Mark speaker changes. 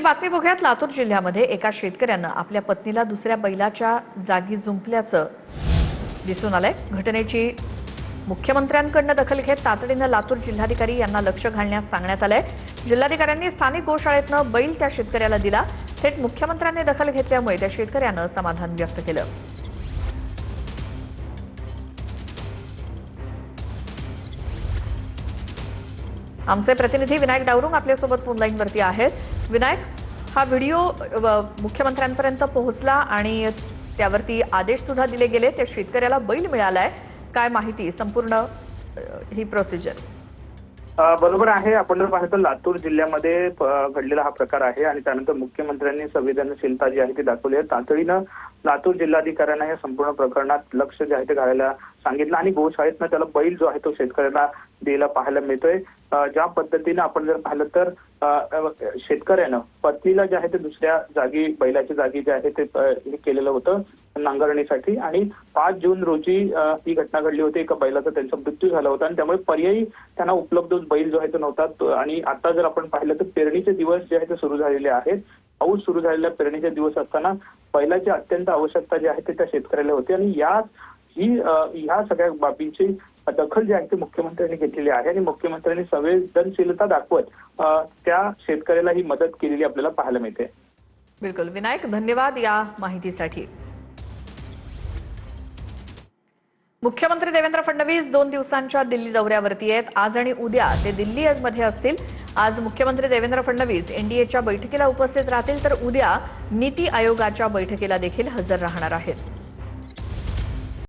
Speaker 1: बातमी बघूयात। लातूर जिल्ह्यामध्ये एका शेतकऱ्यानं आपल्या पत्नीला दुसऱ्या बैलाच्या जागी जुंपल्याचं दिसून आलंय। घटनेची मुख्यमंत्र्यांकडून दखल घेत तातडीनं लातूर जिल्हाधिकारी यांना लक्ष घालण्यास सांगण्यात आलंय। जिल्हाधिकाऱ्यांनी स्थानिक गोशाळेतनं बैल त्या शेतकऱ्याला दिला। थेट मुख्यमंत्र्यांनी दखल घेतल्यामुळे त्या शेतकऱ्यानं समाधान व्यक्त केलं। आमचे प्रतिनिधी विनायक डावरुंग आपल्यासोबत फोन लाईनवरती आहेत। विनायक, हा व्हिडिओ मुख्यमंत्र्यांपर्यंत पोहोचला आणि त्यावरती आदेश सुद्धा दिले गेले। त्या शेतकऱ्याला बैल मिळालाय, काय माहिती संपूर्ण ही प्रोसिजर?
Speaker 2: बरोबर आहे। आपण जर पाहतो लातूर जिल्ह्यामध्ये घडलेला हा प्रकार आहे आणि त्यानंतर मुख्यमंत्र्यांनी संवेदनशीलता जी आहे ती दाखवली आहे। तातडीनं लातूर जिल्हाधिकाऱ्यांना या संपूर्ण प्रकरणात लक्ष जे आहे ते घालायला सांगितलं आणि गोशाळेतनं त्याला बैल जो आहे तो शेतकऱ्याला द्यायला पाहायला मिळतोय। ज्या पद्धतीने आपण जर पाहिलं तर शेतकऱ्यानं पत्नीला जे आहे ते दुसऱ्या जागी बैलाच्या जागी जे आहे ते हे केलेलं होतं नांगरणीसाठी आणि 5 जून रोजी ही घटना घडली होती। एका बैलाचा त्यांचा मृत्यू झाला होता आणि त्यामुळे पर्यायी त्यांना उपलब्ध बैल जो आहे तो नव्हता आणि आता जर आपण पाहिलं तर पेरणीचे दिवस जे आहे ते सुरू झालेले आहेत। पाऊस सुरू झालेल्या पेरणीचे दिवस असताना बैलाची अत्यंत आवश्यकता जी आहे ते त्या शेतकऱ्याला होती आणि ह्या सगळ्या बाबींची दखल जी आहे ती मुख्यमंत्र्यांनी घेतलेली आहे आणि मुख्यमंत्र्यांनी संवेदनशीलता दाखवत त्या शेतकऱ्याला ही मदत केलेली आपल्याला पाहायला मिळते।
Speaker 1: बिलकुल विनायक, धन्यवाद या माहितीसाठी। मुख्यमंत्री देवेंद्र फडणवीस 2 दिवसांच्या दिल्ली दौऱ्यावरती आहेत। आज आणि उद्या ते दिल्लीमध्ये असतील। आज मुख्यमंत्री देवेंद्र फडणवीस एनडीएच्या बैठकीला उपस्थित राहतील, तर उद्या नीती आयोगाच्या बैठकीला देखील हजर राहणार आहेत।